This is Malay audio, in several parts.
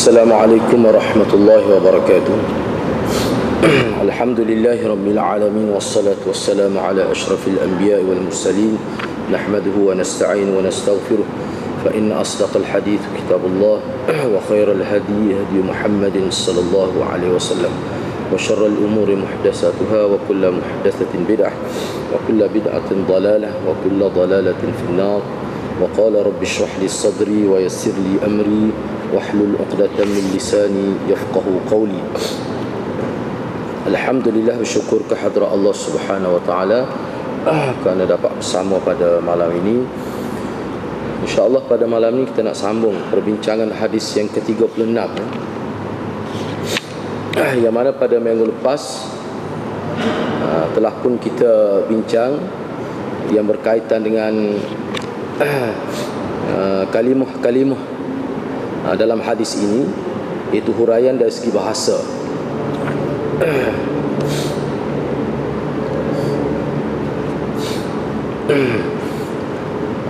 Assalamualaikum warahmatullahi wabarakatuh. Alhamdulillahi rabbil alamin, wassalatu wassalamu ala asyrafil anbiya'i wal mursalin, nahmaduhu wa nasta'in wa nastaghfiruh, fa inna asdaqal hadits kitabullah wa khairal hadi hadi Muhammadin sallallahu alaihi wasallam, wa syarrul umuri muhdatsatuha wa kullu muhdatsatin bid'ah wa kullu bid'atin dhalalah wa kullu dhalalatin finnar. Wa qala rabbi shrah li sadri wa yassir li amri wahlul 'uqdatam min lisani yafqahu qawli. Alhamdulillah, bersyukur kehadrat Allah Subhanahu wa taala kerana dapat bersama pada malam ini. InsyaAllah pada malam ini kita nak sambung perbincangan hadis yang ke-36, yang mana pada minggu lepas telah pun kita bincang yang berkaitan dengan kalimah-kalimah dalam hadis ini, iaitu huraian dari segi bahasa.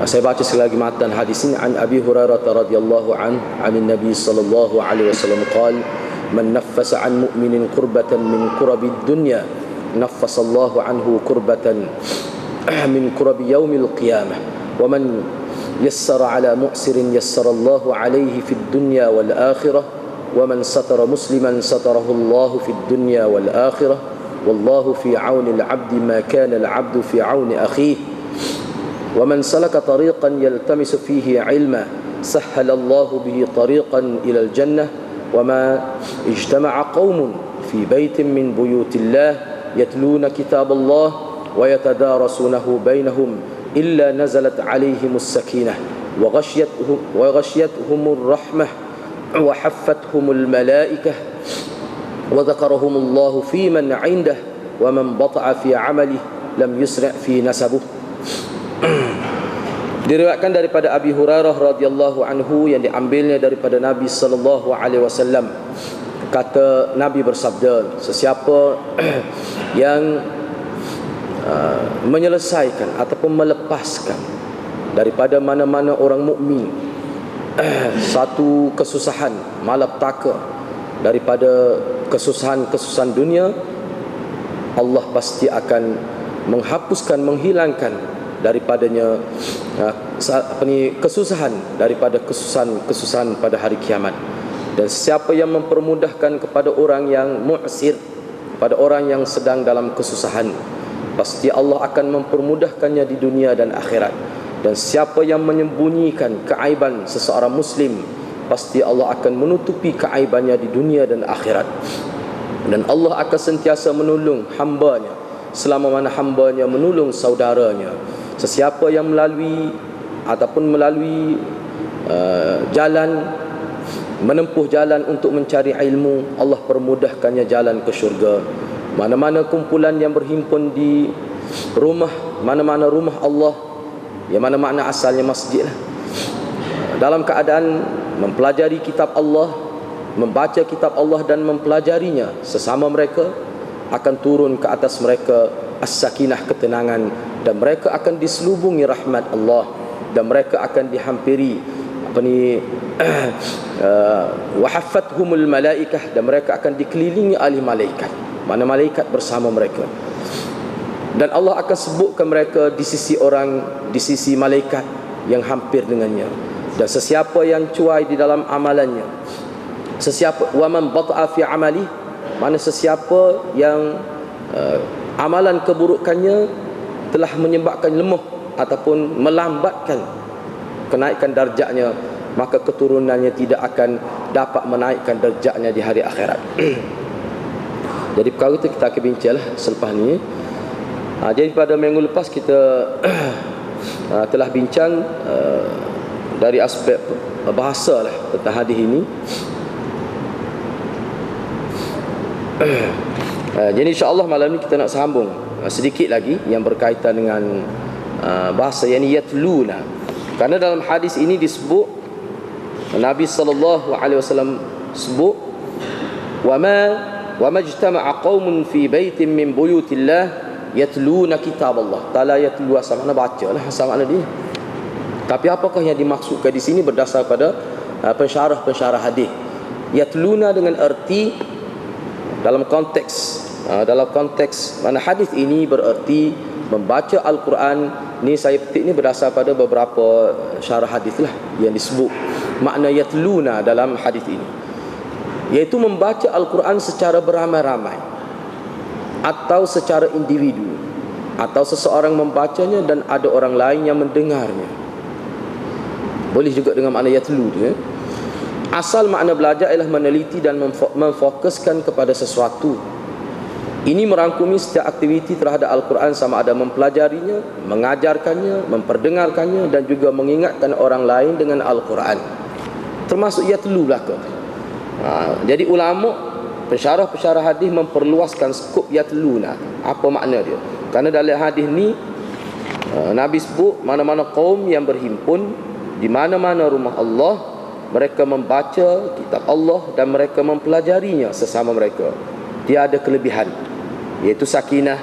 Saya baca sekali lagi matan hadis ini. An Abi Hurairah radhiyallahu an Nabi sallallahu alaihi wasallam qala man naffasa an mu'minin qurbatan min qurabid dunya naffasa Allahu anhu qurbatan min qurabi yaumil qiyamah wa man yassara ala mu'sirin yassara Allahu alaihi fid dunya wal akhirah wa man satara musliman satarahu Allahu fid dunya wal akhirah wallahu fi auni al-'abdi ma kana al-'abdu fi auni akhihi wa man salaka tariqan yaltamisu fihi 'ilma sahhala Allahu bihi tariqan ila al-jannah wa ma ijtama'a qaumun fi baitin min buyutillah yatluna kitaballah wa yatadarasunahu bainahum إلا نزلت عليهم السكينة وغشيتهم الرحمة وحفتهم الملائكة وذكرهم الله في من عنده ومن بطأ في عمله لم يسرع في نسبه. Diriwayatkan daripada Abi Hurairah radhiyallahu anhu, yang diambilnya daripada Nabi sallallahu alaihi wasallam. Kata Nabi bersabda, sesiapa yang menyelesaikan ataupun melepaskan daripada mana-mana orang mukmin satu kesusahan, malapetaka daripada kesusahan-kesusahan dunia, Allah pasti akan menghapuskan, menghilangkan daripadanya kesusahan daripada kesusahan pada hari kiamat. Dan siapa yang mempermudahkan kepada orang yang mu'sir, pada orang yang sedang dalam kesusahan, pasti Allah akan mempermudahkannya di dunia dan akhirat. Dan siapa yang menyembunyikan keaiban seseorang muslim, pasti Allah akan menutupi keaibannya di dunia dan akhirat. Dan Allah akan sentiasa menolong hambanya selama mana hambanya menolong saudaranya. Sesiapa yang melalui jalan, menempuh jalan untuk mencari ilmu, Allah permudahkannya jalan ke syurga. Mana-mana kumpulan yang berhimpun di rumah, mana-mana rumah Allah, yang mana makna asalnya masjid lah, dalam keadaan mempelajari kitab Allah, membaca kitab Allah dan mempelajarinya, sesama mereka akan turun ke atas mereka as-sakinah, ketenangan, dan mereka akan diselubungi rahmat Allah, dan mereka akan dihampiri wahaffathumul malaikah, dan mereka akan dikelilingi oleh malaikat, mana malaikat bersama mereka. Dan Allah akan sebutkan mereka di sisi orang, di sisi malaikat yang hampir dengannya. Dan sesiapa yang cuai di dalam amalannya, sesiapa wa man bata'a fi amali, mana sesiapa yang amalan keburukannya telah menyebabkan lemah ataupun melambatkan kenaikan darjatnya, maka keturunannya tidak akan dapat menaikkan darjatnya di hari akhirat. Jadi perkara itu kita akan bincanglah selepas ni. Jadi pada minggu lepas kita telah bincang dari aspek bahasa lah tentang hadis ini. Jadi insya-Allah malam ni kita nak sambung sedikit lagi yang berkaitan dengan bahasa, yang yatluna. Karena dalam hadis ini disebut, Nabi sallallahu alaihi wasallam sebut, wa majtama'a qaumun fi baitin min buyutillah yatluna kitaballah. Ta'ala yatlu sama makna bacalah, sama makna dia. Tapi apakah yang dimaksudkan di sini berdasar pada pensyarah-pensyarah hadis. Yatluna dengan erti dalam konteks mana hadis ini bererti membaca Al-Quran. Ni saya petik ni berdasar pada beberapa syarah hadis lah yang disebut makna yatluna dalam hadis ini, iaitu membaca Al-Quran secara beramai-ramai atau secara individu, atau seseorang membacanya dan ada orang lain yang mendengarnya. Boleh juga dengan makna yatlu tu, ya. Asal makna belajar ialah meneliti dan memfokuskan kepada sesuatu. Ini merangkumi setiap aktiviti terhadap Al-Quran, sama ada mempelajarinya, mengajarkannya, memperdengarkannya dan juga mengingatkan orang lain dengan Al-Quran. Termasuk yatlu belaka. Jadi ulama, pensyarah hadis memperluaskan skop yatluna. Apa makna dia? Kerana dalam hadis ni Nabi sebut mana-mana kaum yang berhimpun di mana-mana rumah Allah, mereka membaca kitab Allah dan mereka mempelajarinya sesama mereka. Dia ada kelebihan, iaitu sakinah.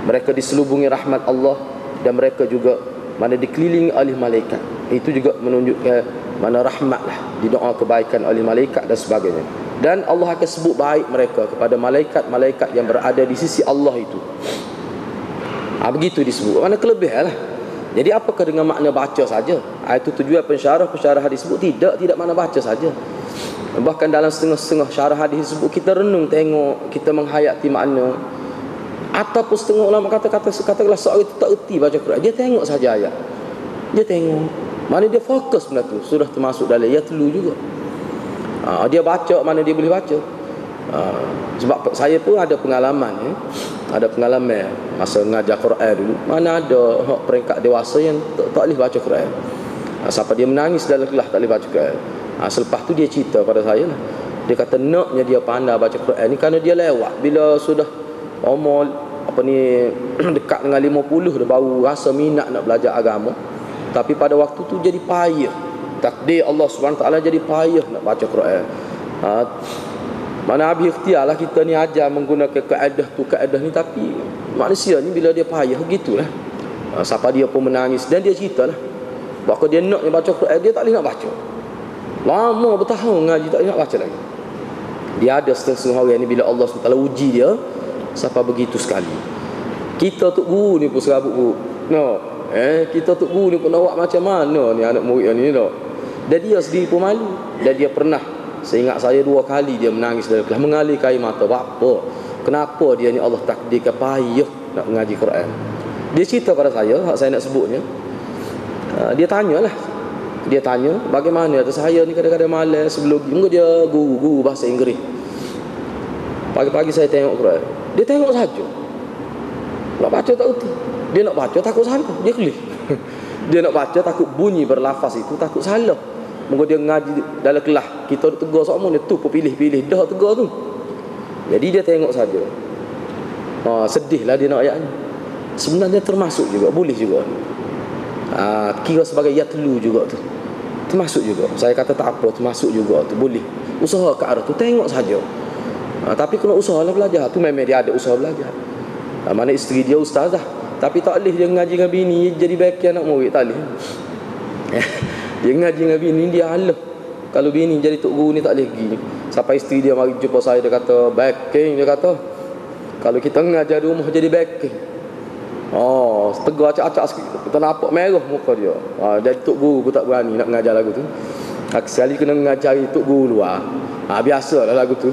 Mereka diselubungi rahmat Allah dan mereka juga mana dikelilingi oleh malaikat. Itu juga menunjukkan mana rahmat lah, didoa kebaikan oleh malaikat dan sebagainya. Dan Allah akan sebut baik mereka kepada malaikat-malaikat yang berada di sisi Allah itu. Begitu disebut. Mana kelebihan lah. Jadi apakah dengan makna baca saja? Itu tujuan pensyarah hadis sebut tidak makna baca saja. Bahkan dalam setengah-setengah syarah hadis sebut kita renung tengok, kita menghayati makna. Ataupun setengah ulama katakanlah seorang itu tak erti baca Quran, dia tengok saja ayat, dia tengok, mana dia fokus benda tu, sudah termasuk dalam yatlu juga. Dia baca mana dia boleh baca. Sebab saya pun ada pengalaman, ada pengalaman masa mengajar Quran dulu, mana ada peringkat dewasa yang tak boleh baca Quran. Siapa dia menangis dalam kelas tak boleh baca Quran. Selepas tu dia cerita pada saya lah. Dia kata naknya dia pandai baca Quran ni kerana dia lewat bila sudah umur dekat dengan 50 dah baru rasa minat nak belajar agama. Tapi pada waktu tu jadi payah. Takdir Allah SWT jadi payah nak baca Quran. Mana habis ikhtiarlah kita ni ajar menggunakan kaedah ni, tapi manusia ni bila dia payah gitulah. Siapa dia pun menangis dan dia ceritalah bahawa dia nak baca Quran, dia tak boleh nak baca. Lama bertahun ngaji tak boleh nak baca lagi. Dia ada setengah orang ni bila Allah SWT uji dia sampai begitu sekali. Kita tok guru ni pun serabut guru. Kita tok guru ni pun nak buat macam mana ni anak murid ni tak. Dan dia sendiri pun malu. Dan dia pernah, seingat saya 2 kali dia menangis dalam kelas, mengalir air mata. Apa? Kenapa dia ni Allah takdirkan payah nak mengaji Quran? Dia cerita pada saya, hak saya nak sebutnya. Dia tanya bagaimana atas saya ni kadang-kadang malas sebelum dia guru bahasa Inggeris. Pagi-pagi saya tengok Quran, dia tengok saja. Nak baca tak erti. Dia nak baca takut salah, dia kelih. Dia nak baca takut bunyi berlafaz itu takut salah. Mungkin dia ngaji dalam kelas, kita tegur semua dia tu pilih-pilih dah tegur tu. Jadi dia tengok saja. Sedihlah dia nak ayat ni. Sebenarnya termasuk juga, boleh juga. Kira sebagai yatlu juga tu. Termasuk juga. Saya kata tak apa, termasuk juga tu, boleh. Usaha ke arah tu, tengok saja. Tapi kena usahalah belajar. Tu memang dia ada usaha belajar. Mana isteri dia ustazah, tapi tak boleh dia ngaji dengan bini jadi baik anak murid, tak boleh. Dia ngaji dengan bini dia halah. Kalau bini jadi tok guru ni tak boleh pergi. Sampai isteri dia mari jumpa saya, dia kata backing, dia kata kalau kita ngajar di rumah jadi backing. Tegur acak-acak sikit, kita nampak merah muka dia. Jadi tok guru pun tak berani nak mengajar lagu tu. Sekali kena ngajari tok guru luar. Biasalah lagu tu.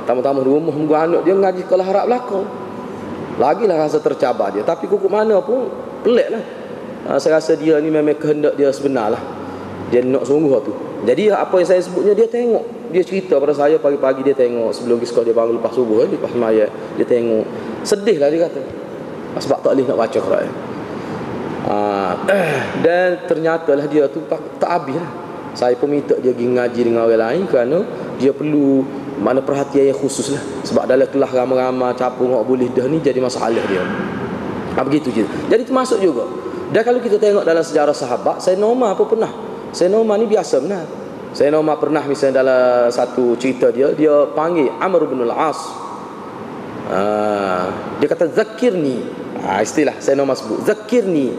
Tamu-tamu di rumah munggu anak dia ngaji sekolah harap belakang. Lagilah rasa tercabar dia. Tapi kukuk mana pun pelik lah. Saya rasa dia ni memang kehendak dia sebenar lah. Dia nak sungguh tu. Jadi apa yang saya sebutnya, dia tengok. Dia cerita pada saya pagi-pagi dia tengok. Sebelum pergi sekolah dia bangun lepas subuh, lepas semayang, dia tengok. Sedih lah dia kata. Sebab tak boleh nak baca Quran. Dan ternyata lah dia tu tak habis lah. Saya pun minta dia pergi ngaji dengan orang lain kerana dia perlu mana perhatian yang khusus lah. Sebab dalam kelas ramai-ramai capung orang boleh dah ni jadi masalah dia. Begitu je. Jadi termasuk juga. Dan kalau kita tengok dalam sejarah sahabat, Sayyidina Umar pun pernah. Sayyidina Umar ni biasa benar. Sayyidina Umar pernah misalnya dalam satu cerita dia panggil Amr bin al-As. Dia kata zakirni. Istilah Sayyidina Umar sebut zakirni.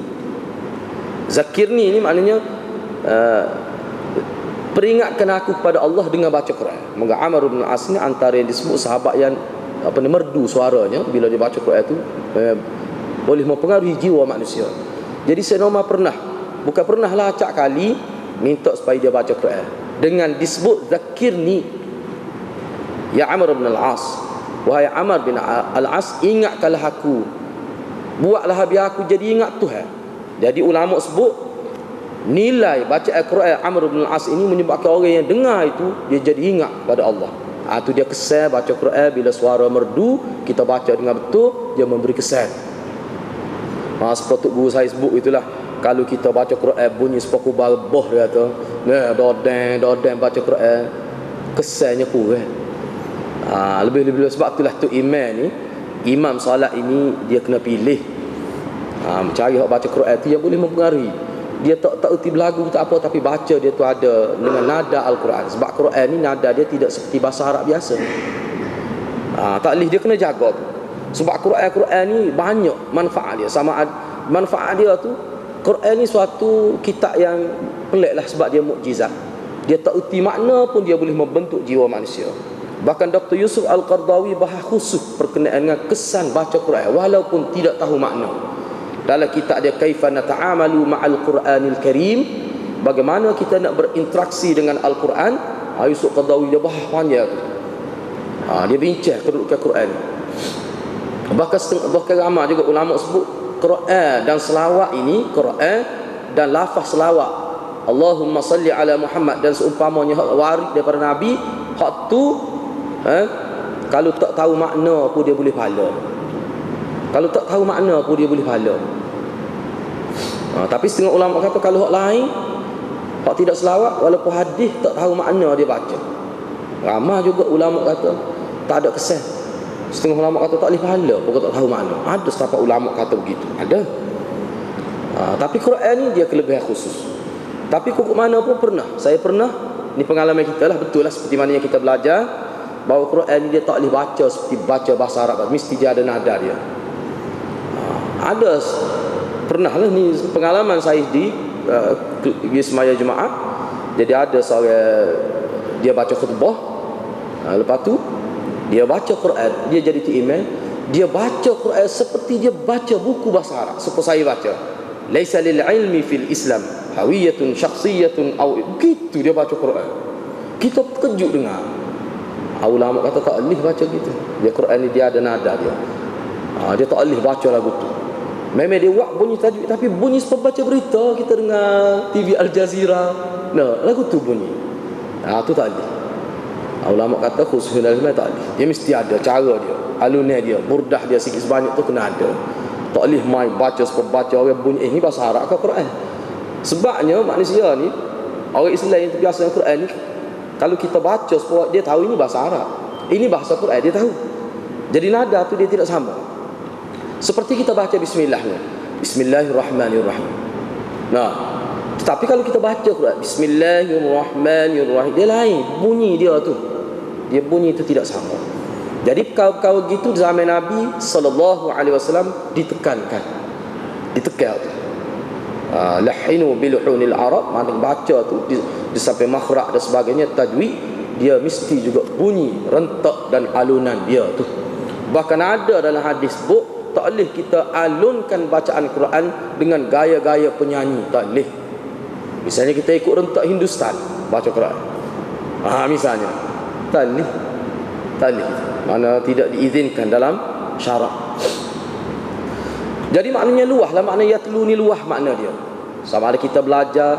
Zakirni ni maknanya peringatkan aku kepada Allah dengan baca Quran. Moga Amr bin Al-As ni antara yang disebut sahabat yang merdu suaranya bila dia baca Quran tu, boleh mempengaruhi jiwa manusia. Jadi Sayyidina Umar bukan pernah lah acak kali minta supaya dia baca Quran dengan disebut zakirni ya Amr bin Al-As, wahai Amr bin Al-As, ingatkanlah aku, buatlah biar aku jadi ingat Tuhan. Jadi ulama sebut nilai baca Al-Quran Amr bin Al-As ini menyebabkan orang yang dengar itu dia jadi ingat pada Allah. Itu dia kesan baca Quran bila suara merdu, kita baca dengan betul, dia memberi kesan. Seperti guru saya sebut itulah, kalau kita baca Quran bunyi sepaku balboh, dia kata dodeng baca Quran, kesannya kurang. Lebih-lebih sebab itulah tu imam solat ini dia kena pilih, mencari orang baca Quran tu yang boleh mempengaruhi. Dia tak erti berlagu tak apa, tapi baca dia tu ada dengan nada Al-Quran. Sebab Quran ni nada dia tidak seperti bahasa Arab biasa. Taklif dia kena jaga tu. Sebab Quran ni banyak manfaat dia. Manfaat dia tu, Quran ni suatu kitab yang pelik lah sebab dia mukjizat. Dia tak erti makna pun dia boleh membentuk jiwa manusia. Bahkan Dr. Yusuf Al-Qardawi bahas khusus berkenaan dengan kesan baca Quran walaupun tidak tahu makna. Dalam kitab dia Kaifa Nata'amalu Ma'al Quranil Karim, bagaimana kita nak berinteraksi dengan Al-Quran, Yusuf Qardawi dia bahas panjang tu. Dia bincang kedudukan Quran. Bahkan ramai juga ulama sebut Quran dan selawat ini, Quran dan lafaz selawat Allahumma salli ala Muhammad dan seumpamanya hak waris daripada Nabi, hak tu kalau tak tahu makna pun dia boleh pahala. Kalau tak tahu makna pun dia boleh pahala. Tapi setengah ulama kata kalau hak lain, hak tidak selawat, walaupun hadis tak tahu makna dia baca. Ramai juga ulama kata tak ada kesan. Setengah ulama kata tak boleh pahala pun tak tahu makna. Ada setengah ulama kata begitu. Ada. Tapi Quran ni dia kelebihan khusus. Tapi kok mana pun pernah. Saya pernah, ni pengalaman kita lah, betul lah seperti mana yang kita belajar, bahawa Quran ni dia tak boleh baca seperti baca bahasa Arab, mesti dia ada nada dia. Ada pernah lah ni pengalaman saya di semaya Jumaat. Jadi ada seorang dia baca khutbah, lepas tu dia baca Quran, dia jadi imam, dia baca Quran seperti dia baca buku bahasa Arab. Seperti saya baca, laisa lil ilmi fil Islam hawiyatun syakhsiyatun aw, begitu dia baca Quran. Kita terkejut dengar. Ulama kata tak boleh baca gitu. Dia Quran ni dia ada nada dia. Dia tak boleh baca lagu tu. Memang dia buat bunyi tajuk, tapi bunyi seperti baca berita kita dengar TV Al Jazeera. Lagu tu bunyi. Tu tak boleh. Ulama kata khusus dalam tak boleh. Dia mesti ada cara dia, alunan dia, burdah dia sikit sebanyak tu kena ada. Tak boleh main baca seperti baca orang bunyi ni bahasa Arab ke Quran. Sebabnya manusia ni, orang Islam yang terbiasa dengan Quran ni, kalau kita baca seperti dia tahu ini bahasa Arab, ini bahasa Quran dia tahu. Jadi nada tu dia tidak sama. Seperti kita baca bismillah ni, Bismillahirrahmanirrahim. Tetapi kalau kita baca Quran Bismillahirrahmanirrahim, dia lain bunyi dia tu. Dia bunyi itu tidak sama. Jadi perkara-perkara gitu zaman Nabi SAW ditekankan. Ditekan tu. Lahinu biluhunil Arab, mana baca tu di sampai makhraj dan sebagainya, tajwid dia mesti juga bunyi rentak dan alunan dia tu. Bahkan ada dalam hadis sebut tak boleh kita alunkan bacaan Quran dengan gaya-gaya penyanyi, tak boleh. Misalnya kita ikut rentak Hindustan baca Quran, misalnya tak boleh. Mana tidak diizinkan dalam syarak. Jadi maknanya luah lah, makna yatlu ni luah makna dia. Sama ada kita belajar,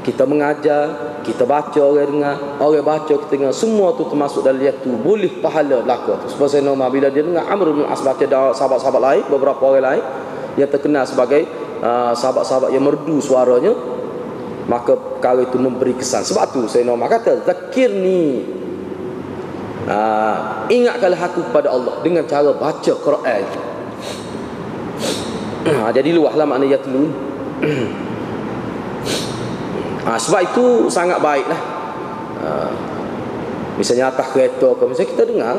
kita mengajar, kita baca orang dengar, orang baca kita dengar, semua tu termasuk dalam yatlu, boleh pahala belaka tu. Sebab saya nama bila dia dengar Amr bin As baca sahabat-sahabat lain, beberapa orang lain yang terkenal sebagai sahabat-sahabat yang merdu suaranya, maka perkara itu memberi kesan. Sebab tu saya nama kata zakirni, ingatkanlah aku kepada Allah dengan cara baca Quran. Jadi luahlah makna yatlu. Sebab itu sangat baiklah. Misalnya atas kereta ke, misalnya kita dengar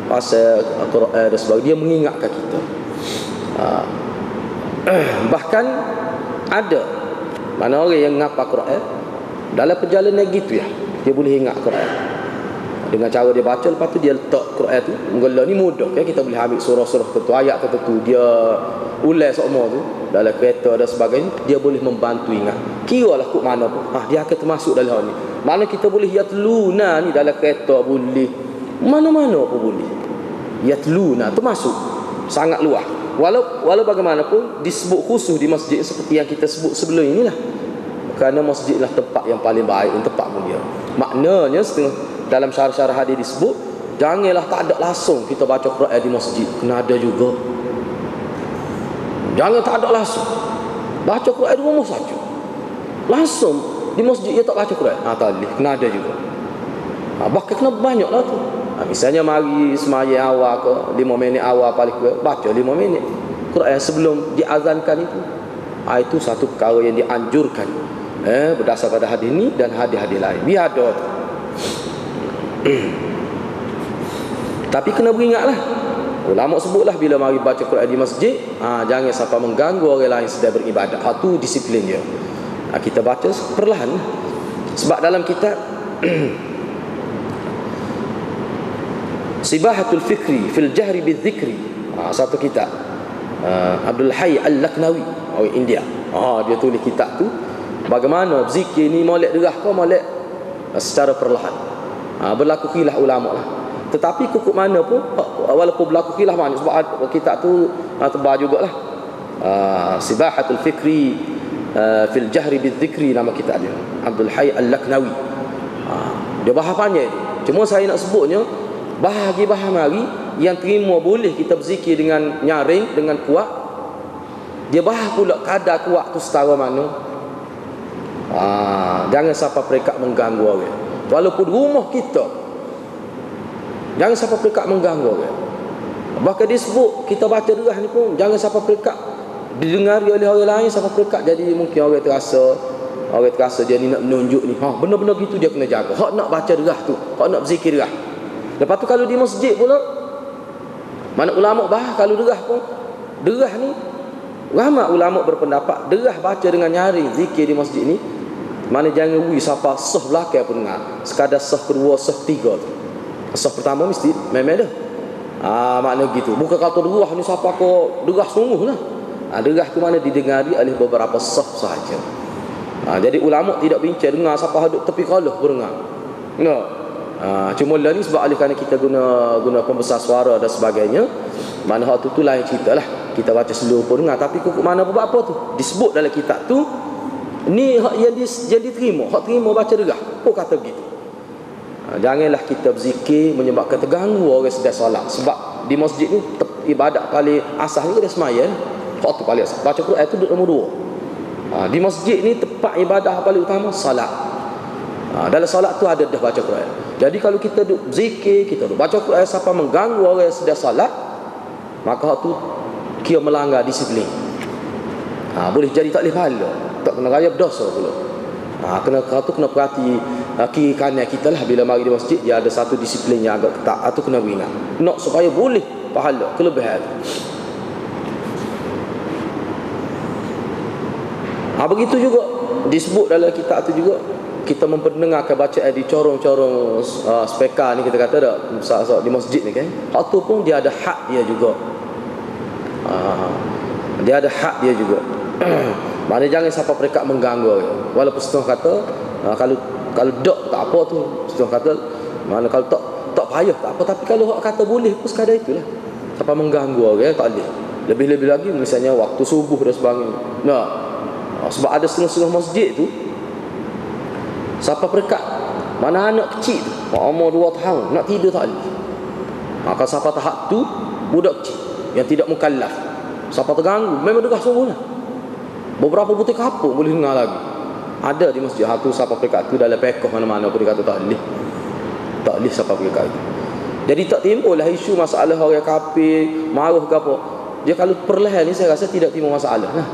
pasal Quran dan sebagainya, dia mengingatkan kita. Bahkan ada mana orang yang ngapa Quran, Dalam perjalanan gitu ya, dia boleh ingat Quran. Dengan cara dia baca, lepas tu dia letak Quran tu. Mula ni mudah ya, kita boleh ambil surah-surah tertentu, ayat tertentu, dia ulas semua tu dalam kereta dan sebagainya, dia boleh membantu ingat. Kiralah kok mana pun, dia akan termasuk dalam ni. Mana kita boleh yatluna ni dalam kereta boleh, mana-mana pun boleh. Yatluna termasuk, sangat luas. Walau bagaimanapun disebut khusus di masjid seperti yang kita sebut sebelum inilah. Kerana masjidlah tempat yang paling baik untuk tempat mulia. Maknanya setengah dalam syarah-syarah hadis disebut, janganlah tak ada langsung kita baca Quran di masjid, kena ada juga. Jangan tak ada langsung baca Quran di rumah saja, langsung di masjid dia tak baca Quran, tak boleh, kena ada juga. Bahkan kena banyak lah tu. Misalnya mari semaya awal ke 5 minit awal paling kurang baca 5 minit Quran sebelum diazankan itu. Itu satu perkara yang dianjurkan berdasar pada hadis ini dan hadis-hadis lain. Biar ada tu. Tapi kena beringatlah, ulama sebutlah bila mari baca Quran di masjid, jangan sampai mengganggu orang lain sedang beribadat. Itu disiplin dia. Kita baca perlahan. Sebab dalam kitab Sibahatul Fikri fil Jahri bidzikri, satu kitab Abdul Hayy Al-Laknawi orang India. Dia tulis kitab tu bagaimana zikir ni molek derah ke molek secara perlahan. Berlaku khilaf ulama lah. Tetapi kukuk mana pun, walaupun berlaku khilaf mana, sebab kitab tu tebal jugalah. Sibahatul Fikri fil Jahri bidzikri nama kitab dia, Abdul Hayy Al-Laknawi. Dia bahas panjang. Cuma saya nak sebutnya bahagi mari yang terima boleh kita berzikir dengan nyaring, dengan kuat. Dia bahas pula kadar kuat tu setara mana. Jangan sampai perekat mengganggu orang. Walaupun rumah kita, jangan sampai perekat mengganggu orang. Bahkan disebut kita baca derah ni pun jangan sampai perekat didengari oleh orang lain, sampai perekat jadi mungkin orang terasa dia ni nak menunjuk ni. Benar-benar gitu dia kena jaga. Hak nak baca derah tu, hak nak berzikir derah. Lepas tu kalau di masjid pula, mana ulama bahas kalau derah pun, derah ni ramai ulama berpendapat derah baca dengan nyaring zikir di masjid ni, mana jangan siapa sah belakang pun dengar, sekadar sah kedua, sah tiga tu. Sah pertama mesti memang dah. Makna gitu. Bukan kata derah ni siapa kau derah sungguh lah. Derah tu mana didengari oleh beberapa sah sahaja. Jadi ulama tidak bincang dengar siapa hadut tepi kalah pun dengar. Cuma lah ni sebab alih kerana kita guna pembesar suara dan sebagainya, mana hak tu lain cerita lah. Kita baca seluruh pun dengar, tapi kukuk mana pun apa tu disebut dalam kitab tu, ni hak yang diterima, hak terima baca derah. Kok kata begitu? Janganlah kita berzikir menyebabkan terganggu orang sedang solat. Sebab di masjid ni ibadat paling asas ni dia semaya. Hak tu paling asas. Baca Quran tu duduk nombor 2. Di masjid ni tempat ibadah paling utama salat. Dalam solat tu ada dah baca Quran. Jadi kalau kita duduk zikir, kita duduk baca Quran sampai mengganggu orang yang sedang solat, maka hak tu kira melanggar disiplin. Boleh jadi tak boleh pahala, tak kena raya berdosa pula. Kena perhati kiri kanan kita lah bila mari di masjid. Dia ada satu disiplin yang agak ketat, itu kena beringat nak supaya boleh pahala kelebihan. Begitu juga disebut dalam kitab tu juga, kita memperdengarkan bacaan di corong-corong speaker ni, kita kata dah di masjid ni kan. Hak tu pun dia ada hak dia juga. Dia ada hak dia juga. Maknanya jangan sampai mereka mengganggu orang. Walaupun setengah kata kalau dok tak apa tu, setengah kata mana kalau tak payah tak apa, tapi kalau hak kata boleh pun sekadar itulah. Sampai mengganggu orang tak boleh. Lebih-lebih lagi misalnya waktu subuh dan sebagainya. Sebab ada setengah-setengah masjid tu siapa perekat, mana anak kecil tu umur 2 tahun nak tidur tak boleh. Kalau siapa tahap tu budak kecil yang tidak mukallaf, siapa terganggu memang derah sungguh lah. Beberapa butik kapur boleh dengar lagi. Ada di masjid tu siapa perekat tu dalam pekoh mana-mana pun dia kata tak boleh. Tak boleh siapa perekat tu. Jadi tak timbul lah isu masalah orang kafir marah ke apa. Dia kalau perlahan ni saya rasa tidak timbul masalah lah.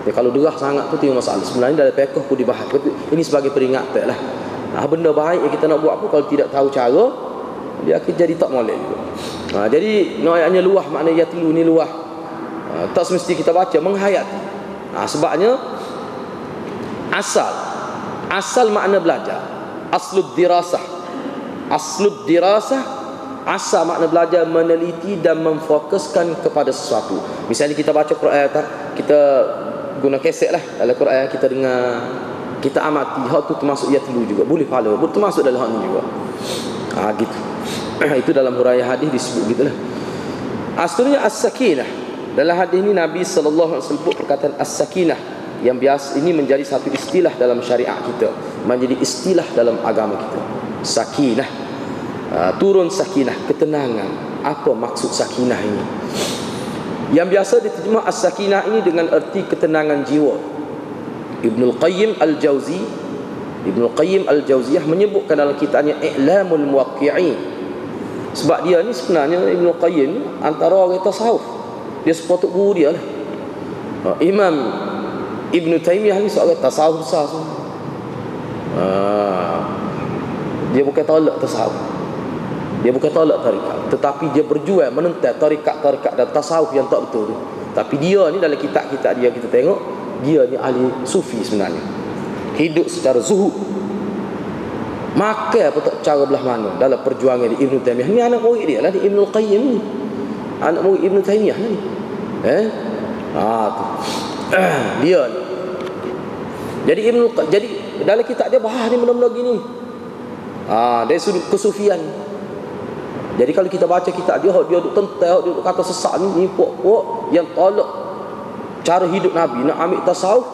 Dia kalau derah sangat tu timbul masalah. Sebenarnya dalam pekoh pun dibahas. Ini sebagai peringatan lah. Benda baik yang kita nak buat pun kalau tidak tahu cara, dia akan jadi tak molek juga. Jadi ayatnya luah, maknanya yatlu ni luah. Tak semesti kita baca menghayati. Sebabnya asal makna belajar, aslud dirasah. Aslud dirasah, asal makna belajar meneliti dan memfokuskan kepada sesuatu. Misalnya kita baca Quran, kita guna kaset lah dalam Quran, kita dengar, kita amati, hak tu termasuk ia telu juga, boleh pahala, termasuk dalam hak ni juga. Gitu. Itu dalam huraian hadis disebut gitulah. Asalnya as-sakinah. Dalam hadis ini Nabi sallallahu alaihi wasallam sebut perkataan as-sakinah yang biasa ini menjadi satu istilah dalam syariat kita, menjadi istilah dalam agama kita. Sakinah, turun sakinah, ketenangan. Apa maksud sakinah ini? Yang biasa diterjemah as-sakinah ini dengan erti ketenangan jiwa. Ibnul Qayyim Al-Jauziyah menyebutkan dalam kitabnya I'lamul Muwaqqi'in. Sebab dia ni sebenarnya Ibnul Qayyim antara orang tasawuf. Dia sepatut guru dia lah. Imam Ibn Taymiyah ni seorang tasawuf besar semua. Dia bukan tolak tasawuf, dia bukan tolak tarikat, tetapi dia berjuang menentang tarikat-tarikat dan tasawuf yang tak betul tu. Tapi dia ni dalam kitab-kitab dia kita tengok, dia ni ahli sufi sebenarnya, hidup secara zuhud. Maka apa tak cara belah mana dalam perjuangan di Ibn Taymiyah ni, anak murid dia lah, di Ibnul Qayyim ni, anak murid Ibn Taymiyah ni. Tu dia ni. Jadi dalam kitab dia bahas ni benda-benda gini. Dari sudut kesufian. Jadi kalau kita baca kitab dia duk tentang, dia duk kata sesat ni puak-puak yang tolak cara hidup Nabi, nak ambil tasawuf,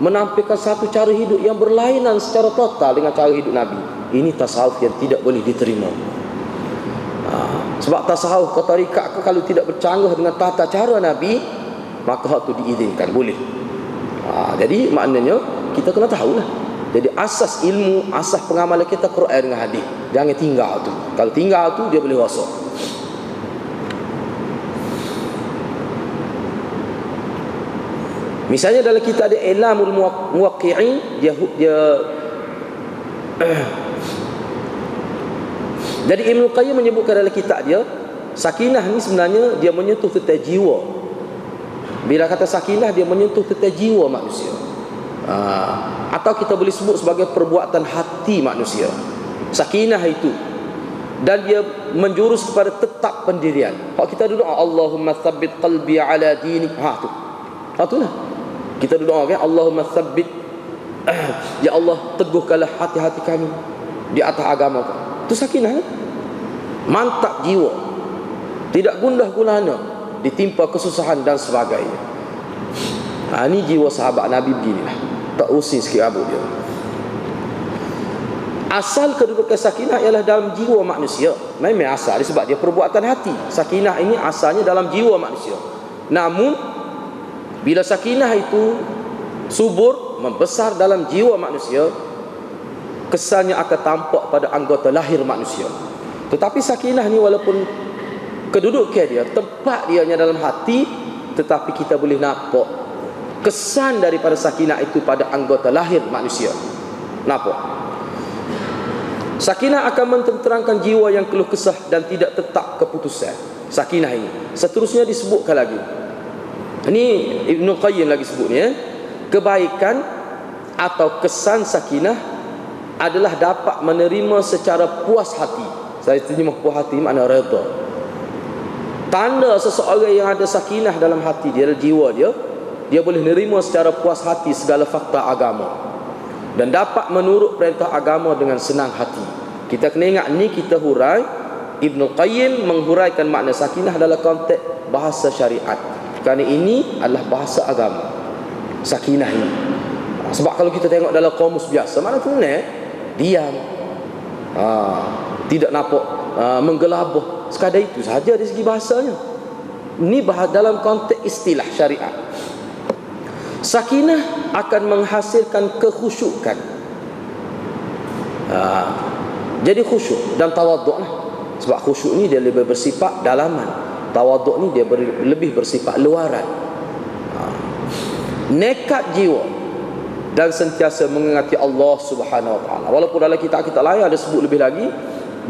menampilkan satu cara hidup yang berlainan secara total dengan cara hidup Nabi. Ini tasawuf yang tidak boleh diterima. Sebab tasawuf ke tarikat ke kalau tidak bercanggah dengan tata cara Nabi, maka hak tu diizinkan, boleh. Jadi maknanya kita kena tahulah. Jadi asas ilmu, asas pengamalan kita Quran dengan hadis. Jangan tinggal tu. Kalau tinggal tu dia boleh rosak. Misalnya dalam kitab ada I'lamul Muwaqqi'in, dia jadi Ibnu Qayyim menyebutkan dalam kitab dia, sakinah ni sebenarnya dia menyentuh tentang jiwa. Bila kata sakinah, dia menyentuh tentang jiwa manusia. Atau kita boleh sebut sebagai perbuatan hati manusia. Sakinah itu, dan dia menjurus kepada tetap pendirian. Kalau kita duduk Allahumma tsabbit qalbi ala dinik, tu lah. Kita duduk kan, Allahumma tsabbit, ya Allah teguhkanlah hati-hati kami di atas agama kau. Itu sakinah, mantap jiwa, tidak gundah gulana ditimpa kesusahan dan sebagainya. Ini jiwa sahabat Nabi beginilah, tak usir sikit rambut dia. Asal kedudukan sakinah ialah dalam jiwa manusia. Memang asal dia, sebab dia perbuatan hati. Sakinah ini asalnya dalam jiwa manusia. Namun bila sakinah itu subur, membesar dalam jiwa manusia, kesannya akan tampak pada anggota lahir manusia. Tetapi sakinah ni walaupun kedudukan dia, tempat dia dalam hati, tetapi kita boleh nampak kesan daripada sakinah itu pada anggota lahir manusia. Nampak? Sakinah akan mententerangkan jiwa yang keluh kesah dan tidak tetap keputusan. Sakinah ini seterusnya disebutkan lagi. Ini Ibnu Qayyim lagi sebut ni, kebaikan atau kesan sakinah adalah dapat menerima secara puas hati. Saya terjemah puas hati makna redha. Tanda seseorang yang ada sakinah dalam hati dia, dalam jiwa dia, dia boleh menerima secara puas hati segala fakta agama dan dapat menurut perintah agama dengan senang hati. Kita kena ingat ni, kita hurai, Ibnu Qayyim menghuraikan makna sakinah dalam konteks bahasa syariat, kerana ini adalah bahasa agama, sakinah ini. Sebab kalau kita tengok dalam kamus biasa, mana tenang, diam, tidak nampak menggelabah, sekadar itu saja dari segi bahasanya. Ini dalam konteks istilah syariat. Sakinah akan menghasilkan kekhusyukan. Jadi khusyuk dan tawaduk lah. Sebab khusyuk ni dia lebih bersifat dalaman, tawaduk ni dia lebih bersifat luaran. Nekat jiwa dan sentiasa mengingati Allah Subhanahu Wa Taala. Walaupun dalam kitab-kitab lain ada sebut lebih lagi,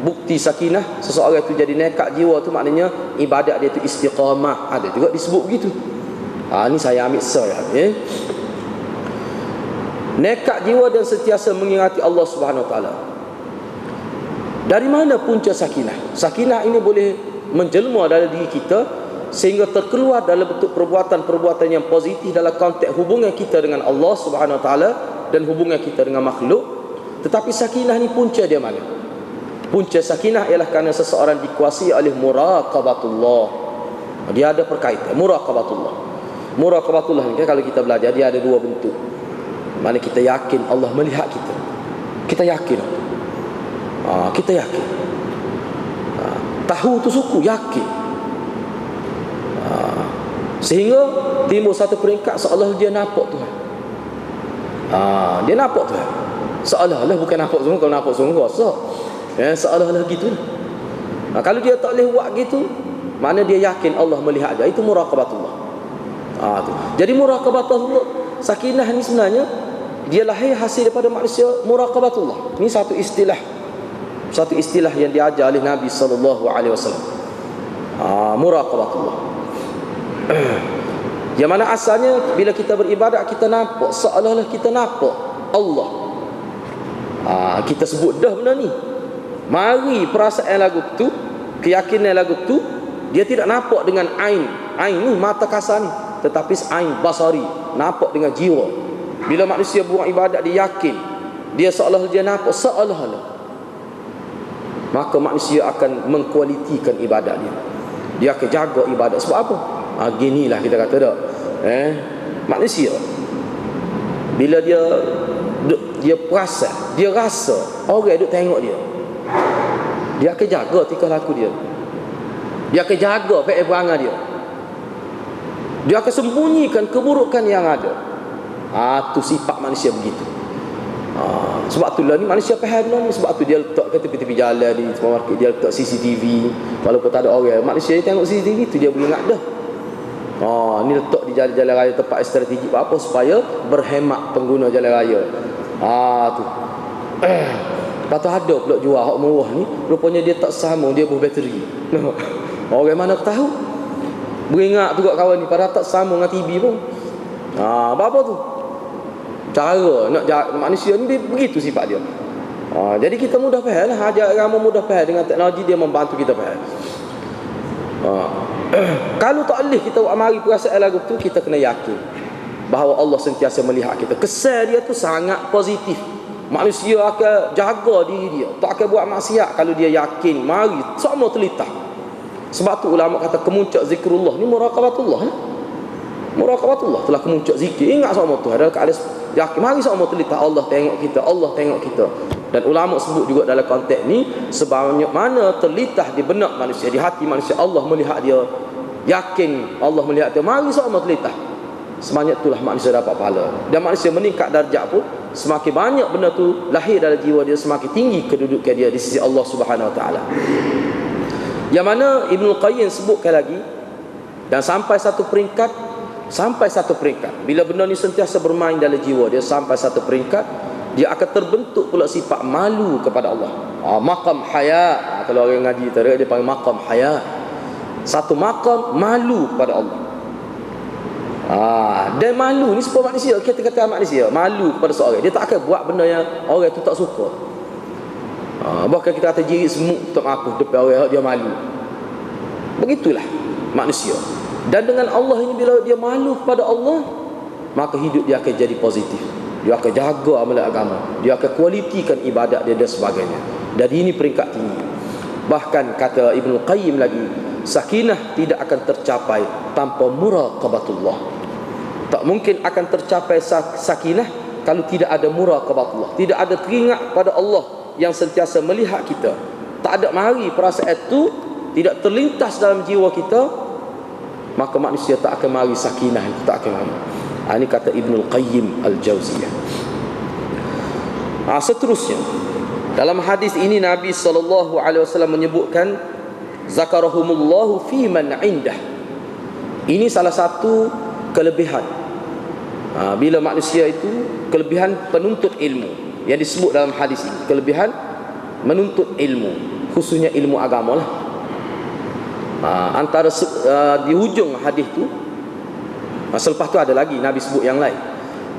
bukti sakinah seseorang itu jadi nekat jiwa tu maknanya ibadat dia tu istiqamah. Ada juga disebut begitu. Ni saya ambil saya. Nekat jiwa dan sentiasa mengingati Allah Subhanahu Wa Taala. Dari mana punca sakinah? Sakinah ini boleh menjelma dalam diri kita sehingga terkeluar dalam bentuk perbuatan-perbuatan yang positif dalam konteks hubungan kita dengan Allah Subhanahu Wa Taala dan hubungan kita dengan makhluk. Tetapi sakinah ni punca dia mana? Punca sakinah ialah kerana seseorang dikuasai oleh muraqabatullah. Dia ada perkaitan muraqabatullah. Muraqabatullah ni kalau kita belajar dia ada dua bentuk. Mana kita yakin Allah melihat kita. Kita yakin. Kita yakin. Tahu tu suku yakin. Sehingga timbul satu peringkat seolah dia nampak Tuhan. Dia nampak Tuhan. Seolah-olah bukan nampak sungguh. Kalau nampak sungguh rosak. Seolah-olah gitu. Kalau dia tak boleh buat gitu, mana dia yakin Allah melihat dia. Itu muraqabatullah. Jadi muraqabatullah, sakinah ni sebenarnya dia lahir hasil daripada manusia muraqabatullah. Ini satu istilah yang diajar oleh Nabi sallallahu alaihi wasallam. Muraqabatullah. Yang mana asalnya bila kita beribadat kita nampak seolah-olah kita nampak Allah. Kita sebut dah benda ni. Mari perasaan lagu tu, keyakinan lagu tu, dia tidak nampak dengan ain. Ain ni mata kasar ni, tetapi ain basari, nampak dengan jiwa. Bila manusia buat ibadat dia yakin, dia seolah-olah dia nampak seolah-olah, maka manusia akan mengkualitikan ibadat dia. Dia akan jaga ibadat. Sebab apa? Ginilah kita kata tak. Manusia bila dia perasan, dia rasa orang duk tengok dia akan jaga tingkah laku dia. Dia akan jaga perangai dia. Dia akan sembunyikan keburukan yang ada. Tu sifat manusia begitu. Sebab itulah ni manusia faham ni. Sebab tu dia letak ke tepi-tepi jalan di supermarket, dia letak CCTV walaupun tak ada orang. Manusia dia tengok CCTV tu dia boleh ingat dah. Ni letak di jalan-jalan raya tempat strategik apa supaya berhemat pengguna jalan raya. Tu. Lepas tu ada pula jual hak murah ni, rupanya dia tak sama, dia berbateri. Orang mana tahu? Beringat tu kat kawan ni padahal tak sama dengan TV pun. Apa tu? Cara nak manusia ni dia begitu sifat dia. Jadi kita mudah faham lah. Ajar agama mudah faham. Dengan teknologi dia membantu kita faham. Kalau tak boleh kita amari perasaan lagu tu, kita kena yakin bahawa Allah sentiasa melihat kita. Kesan dia tu sangat positif. Manusia akan jaga diri dia, tak akan buat maksiat kalau dia yakin. Mari semua telitah. Sebab tu ulama kata kemuncak zikrullah ni muraqabatullah. Muraqabatullah telah kemuncak zikir. Ingat semua tu ada keadaan yakin. Mari semua telitah. Allah tengok kita, Allah tengok kita. Dan ulama sebut juga dalam konteks ni, sebanyak mana terlitah di benak manusia, di hati manusia, Allah melihat dia. Yakin Allah melihat dia. Mari semua telitah. Sebanyak itulah manusia dapat pahala. Dan manusia meningkat darjat pun, semakin banyak benda tu lahir dalam jiwa dia, semakin tinggi kedudukan dia di sisi Allah Subhanahu Wa Taala. Yang mana Ibnu Qayyim sebutkan lagi, dan sampai satu peringkat, bila benda ni sentiasa bermain dalam jiwa dia, sampai satu peringkat dia akan terbentuk pula sifat malu kepada Allah. Maqam haya. Kalau orang ngaji tarik dia panggil maqam haya. Satu maqam malu kepada Allah. Dan malu ni sebab manusia, kita kata manusia malu kepada seorang, dia tak akan buat benda yang orang tu tak suka. Bahkan kita kata jerit semut tak mengaku depan orang, dia malu. Begitulah manusia. Dan dengan Allah ini, bila dia malu kepada Allah, maka hidup dia akan jadi positif. Dia akan jaga amalan agama, dia akan kualitikan ibadat dia dan sebagainya. Jadi ini peringkat tinggi. Bahkan kata Ibnu Qayyim lagi, sakinah tidak akan tercapai tanpa muraqabatullah. Tak mungkin akan tercapai sakinah kalau tidak ada muraqabatullah, tidak ada teringat pada Allah yang sentiasa melihat kita. Tak ada mari perasaan itu tidak terlintas dalam jiwa kita, maka manusia tak akan mari sakinah itu, tak akan mari. Ini kata Ibnu Qayyim Al-Jauziyah. Seterusnya dalam hadis ini Nabi SAW menyebutkan zakarahumullahu fi man indah. Ini salah satu kelebihan bila manusia itu, kelebihan penuntut ilmu yang disebut dalam hadis ini, kelebihan menuntut ilmu, khususnya ilmu agama lah. Antara di hujung hadis tu, selepas tu ada lagi Nabi sebut yang lain,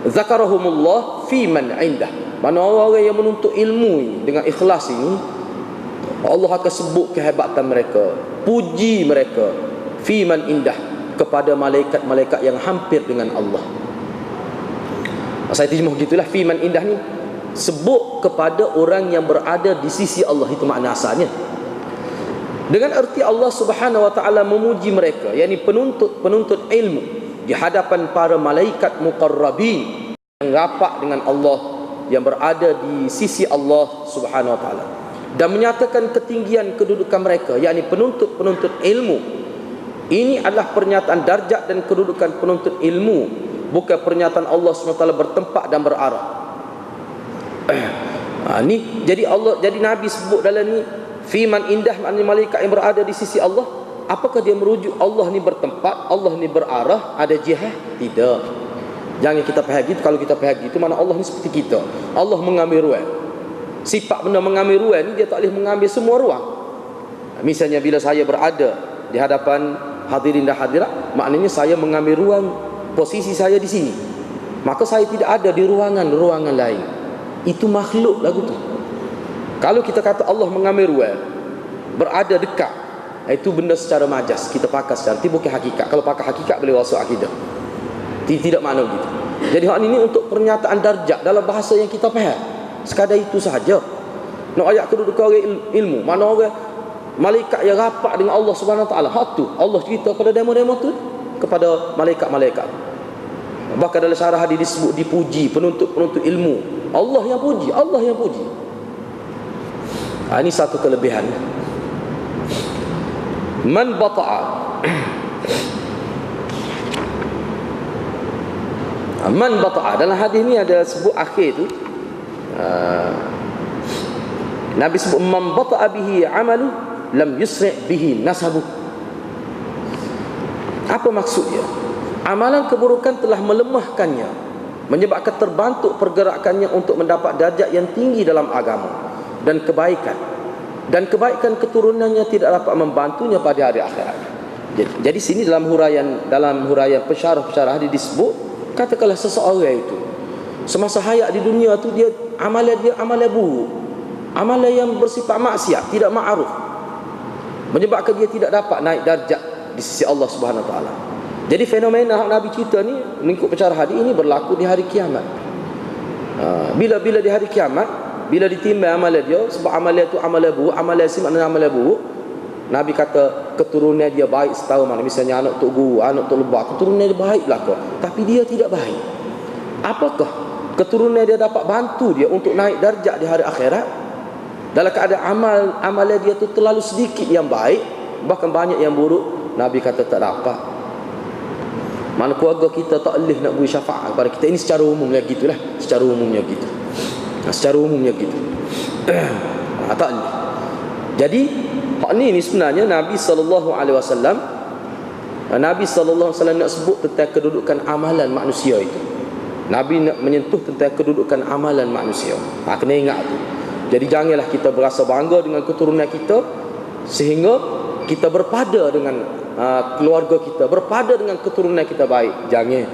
zakarahumullah fi man indah. Mana orang yang menuntut ilmu ini dengan ikhlas ini, Allah akan sebut kehebatan mereka, puji mereka fi man indah, kepada malaikat-malaikat yang hampir dengan Allah. Saya terjemah gitulah, fi man indah ni sebut kepada orang yang berada di sisi Allah, itu makna asalnya. Dengan erti Allah Subhanahu wa taala memuji mereka, yakni penuntut ilmu di hadapan para malaikat muqarrabin yang rapat dengan Allah, yang berada di sisi Allah Subhanahu wa taala, dan menyatakan ketinggian kedudukan mereka, yakni penuntut ilmu. Ini adalah pernyataan darjat dan kedudukan penuntut ilmu, bukan pernyataan Allah SWT bertempat dan berarah. Ni jadi Nabi sebut dalam ni fi man indah, maknanya malaikat yang berada di sisi Allah. Apakah dia merujuk Allah ni bertempat, Allah ni berarah, ada jihad? Tidak. Jangan kita faham gitu. Kalau kita faham gitu, mana Allah ni seperti kita. Allah mengambil ruang. Sifat benda mengambil ruang ni, dia tak boleh mengambil semua ruang. Misalnya bila saya berada di hadapan hadirin dan hadirat, maknanya saya mengambil ruang, posisi saya di sini, maka saya tidak ada di ruangan lain. Itu makhluk lagu tu. Kalau kita kata Allah mengambil ruang, berada dekat, itu benda secara majas, kita pakai secara, itu bukan hakikat. Kalau pakai hakikat boleh masuk akidah. Tidak makna begitu. Jadi hal ini untuk pernyataan darjat dalam bahasa yang kita faham. Sekadar itu sahaja. Nak ayat kedudukan orang ilmu, mana orang malaikat yang rapat dengan Allah Subhanahu wa taala. Hak tu Allah cerita pada demo-demo tu kepada malaikat-malaikat. Bahkan dalam syarah hadis disebut dipuji penuntut ilmu. Allah yang puji, Allah yang puji. Ini satu kelebihan. Man bata'a, man bata'a, dalam hadis ni ada sebut akhir tu, Nabi sebut man bata'a bihi amalu lam yusri' bihi nasabu. Apa maksudnya? Amalan keburukan telah melemahkannya, menyebabkan terbantuk pergerakannya untuk mendapat darjat yang tinggi dalam agama dan kebaikan keturunannya tidak dapat membantunya pada hari akhirat. Jadi sini dalam huraian pensyarah hadis disebut, katakanlah seseorang itu semasa hayat di dunia tu dia amalan buruk, amalan yang bersifat maksiat, tidak ma'ruf, menyebabkan dia tidak dapat naik darjat di sisi Allah Subhanahu wa taala. Jadi fenomena yang Nabi cerita ni mengikut pensyarah hadis ini berlaku di hari kiamat. Bila di hari kiamat, bila ditimbang amalan dia, sebab amalan itu amalan buruk, amalan sim maknanya amalan buruk, Nabi kata keturunan dia baik setahun mana. Misalnya anak tok guru, anak tok lebah, keturunan dia baik belaka, tapi dia tidak baik. Apakah keturunan dia dapat bantu dia untuk naik darjat di hari akhirat? Dalam keadaan amalan dia tu terlalu sedikit yang baik, bahkan banyak yang buruk, Nabi kata tak dapat. Mana keluarga kita tak boleh nak beri syafaat kepada kita. Ini secara umumnya gitulah. Secara umumnya gitu. Secara umumnya gitu. Tak boleh. Jadi hak ni sebenarnya Nabi SAW nak sebut tentang kedudukan amalan manusia itu. Nabi nak menyentuh tentang kedudukan amalan manusia. Kena ingat tu. Jadi janganlah kita berasa bangga dengan keturunan kita sehingga kita berpada dengan keluarga kita, berpada dengan keturunan kita baik. Jangan.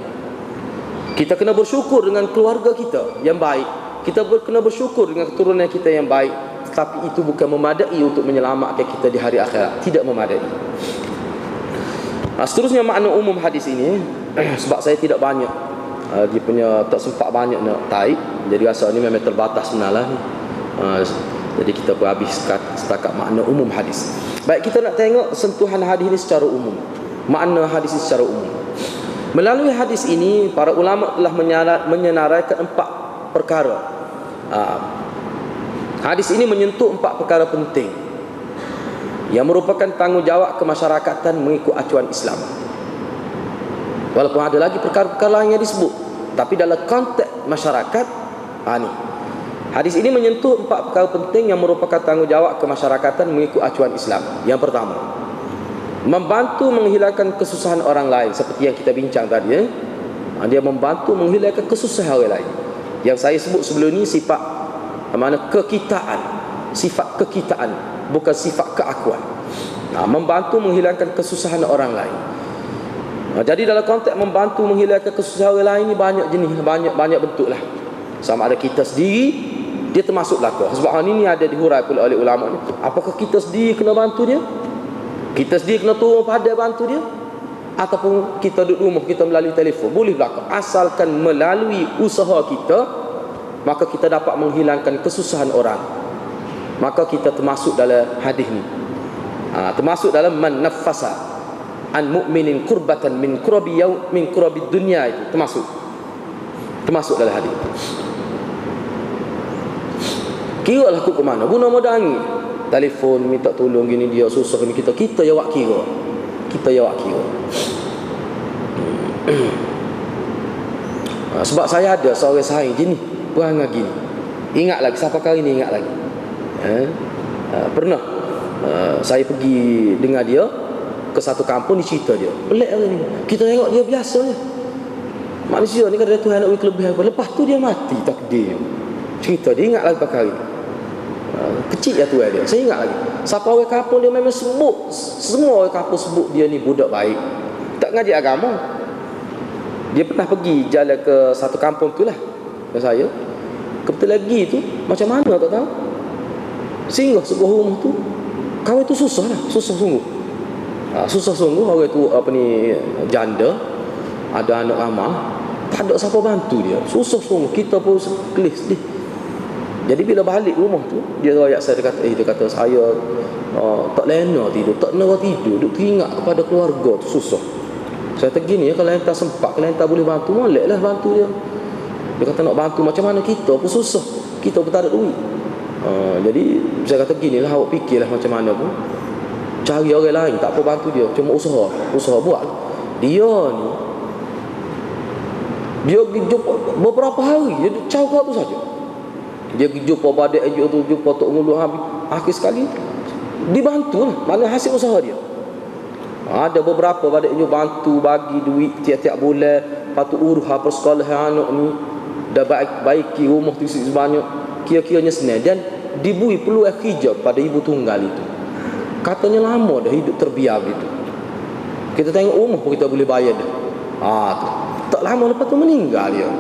Kita kena bersyukur dengan keluarga kita yang baik. Kita kena bersyukur dengan keturunan kita yang baik. Tapi itu bukan memadai untuk menyelamatkan kita di hari akhirat. Tidak memadai. Seterusnya makna umum hadis ini, sebab saya tidak banyak, dia punya tak sempat banyak nak tarik, jadi rasa ni memang terbatas sebenarnya ni. Jadi kita pun habis setakat makna umum hadis. Baik, kita nak tengok sentuhan hadis ini secara umum, makna hadis ini secara umum. Melalui hadis ini, para ulama telah menyenaraikan 4 perkara. Hadis ini menyentuh 4 perkara penting yang merupakan tanggungjawab kemasyarakatan mengikut acuan Islam. Walaupun ada lagi perkara-perkara lain yang disebut, tapi dalam konteks masyarakat, ni hadis ini menyentuh 4 perkara penting yang merupakan tanggungjawab kemasyarakatan mengikut acuan Islam. Yang pertama, membantu menghilangkan kesusahan orang lain. Seperti yang kita bincang tadi, dia membantu menghilangkan kesusahan orang lain. Yang saya sebut sebelum ni sifat mana kekitaan, sifat kekitaan, bukan sifat keakuan. Membantu menghilangkan kesusahan orang lain. Jadi dalam konteks membantu menghilangkan kesusahan orang lain ni banyak jenis, banyak bentuk lah. Sama ada kita sendiri, dia termasuk belaka. Sebab hal ini ada dihurai pula oleh ulama ni. Apakah kita sendiri kena bantu dia? Kita sendiri kena turun pada bantu dia? Ataupun kita duduk rumah, kita melalui telefon? Boleh belaka. Asalkan melalui usaha kita, maka kita dapat menghilangkan kesusahan orang. Maka kita termasuk dalam hadis ni. Termasuk dalam man naffasa an mu'minin kurbatan min kurabi dunya, itu termasuk dalam hadis. Kira lah aku ke mana, guna modangi telefon minta tolong gini, dia susah ni, kita jawab kira. Sebab saya ada seorang sahaja gini, perangai gini. Ingat lagi, siapa kali ni ingat lagi. Pernah saya pergi dengan dia ke satu kampung, dicerita dia. Pelik orang ni. Kita tengok dia biasa je. Manusia ni kadang Tuhan nak beri kelebihan, lepas tu dia mati takdir. Cerita dia ingat lagi pakai hari. Kecil ya Tuhan dia. Saya ingat lagi. Siapa orang kampung dia memang sebut, semua orang kampung sebut dia ni budak baik. Tak ngaji agama. Dia pernah pergi jalan ke satu kampung tu lah dengan saya. Kebetulan lagi tu macam mana tak tahu. Singgah sebuah rumah tu, kawan tu susah lah, susah sungguh. Orang tu janda, ada anak ramah, tak ada siapa bantu dia, susah sungguh. Kita pun kelis dia. Jadi bila balik rumah tu, dia royak saya, dia kata saya tak lena tidur, tak nera tidur, duk teringat kepada keluarga tu, susah. Saya kata gini ya, kalau entah sempat, kalau entah boleh bantu, moleklah bantu dia. Dia kata nak bantu macam mana, kita pun susah, kita pun tak ada duit. Jadi saya kata gini lah, awak fikirlah macam mana pun, cari orang lain, tak apa bantu dia, cuma usaha buat. Dia ni, dia pergi jumpa beberapa hari, dia cakap tu saja. Dia pergi jumpa badak NGO tu, jumpa Tok Ngulu habis. Akhir sekali dibantu lah, mana hasil usaha dia. Ada beberapa badak NGO bantu, bagi duit tiap-tiap bulan, lepas tu urus persekolahan anak ni, dah baiki rumah tu sebanyak, kira-kiranya senang. Dan dibui peluang kerja pada ibu tunggal itu. Katanya lama dah hidup terbiar gitu. Kita tengok rumah pun kita boleh bayar dah. Tu. Tak lama lepas tu meninggal dia.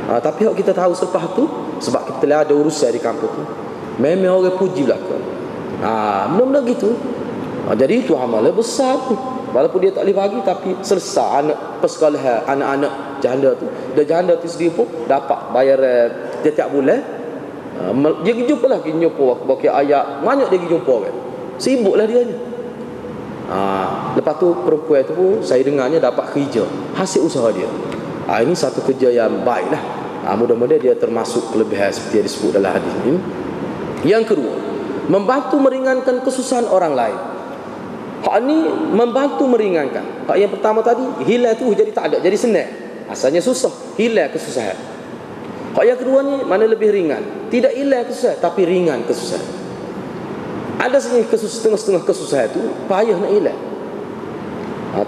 Tapi kita tahu selepas tu, sebab kita telah ada urusan di kampung tu, memang orang puji belakang. Benda-benda gitu. Jadi itu amalan besar tu. Walaupun dia tak boleh bagi, tapi selesai anak persekolahan anak-anak janda tu. Dan janda tu sendiri pun dapat bayar tiap bulan. Dia pergi jumpa lah, pergi jumpa wakil ayat, banyak dia pergi jumpa kan. Sibuklah dia ni. Lepas tu perempuan tu pun saya dengarnya dapat kerja, hasil usaha dia. Ini satu kerja yang baik lah. Mudah-mudahan dia termasuk kelebihan seperti yang disebut dalam hadis ini. Yang kedua, membantu meringankan kesusahan orang lain. Hak ni membantu meringankan. Hak yang pertama tadi, hilang tu jadi tak ada, jadi senang. Asalnya susah, hilang kesusahan. Hak yang kedua ni mana lebih ringan, tidak hilang kesusahan tapi ringan kesusahan. Ada setengah-setengah kesusahan tu payah nak hilang,